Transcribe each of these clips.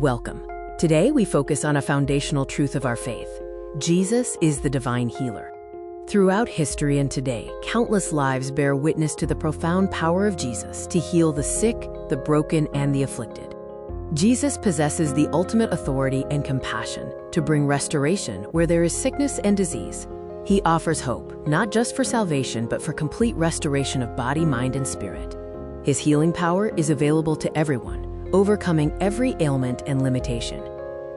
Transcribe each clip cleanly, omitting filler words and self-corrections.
Welcome. Today we focus on a foundational truth of our faith. Jesus is the divine healer. Throughout history and today, countless lives bear witness to the profound power of Jesus to heal the sick, the broken, and the afflicted. Jesus possesses the ultimate authority and compassion to bring restoration where there is sickness and disease. He offers hope, not just for salvation, but for complete restoration of body, mind, and spirit. His healing power is available to everyone, overcoming every ailment and limitation.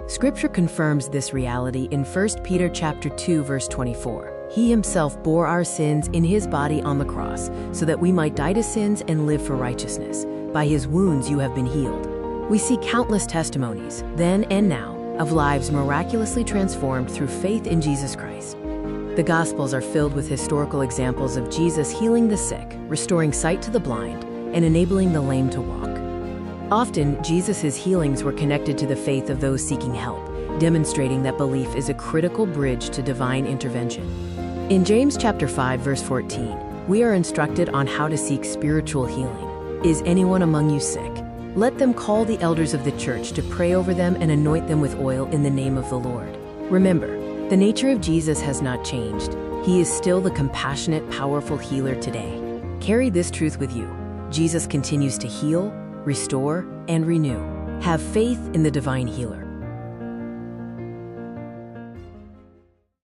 Scripture confirms this reality in 1 Peter chapter 2, verse 24. He himself bore our sins in his body on the cross, so that we might die to sins and live for righteousness. By his wounds you have been healed. We see countless testimonies, then and now, of lives miraculously transformed through faith in Jesus Christ. The Gospels are filled with historical examples of Jesus healing the sick, restoring sight to the blind, and enabling the lame to walk. Often, Jesus' healings were connected to the faith of those seeking help, demonstrating that belief is a critical bridge to divine intervention. In James chapter 5, verse 14, we are instructed on how to seek spiritual healing. Is anyone among you sick? Let them call the elders of the church to pray over them and anoint them with oil in the name of the Lord. Remember, the nature of Jesus has not changed. He is still the compassionate, powerful healer today. Carry this truth with you. Jesus continues to heal, restore, and renew. Have faith in the divine healer.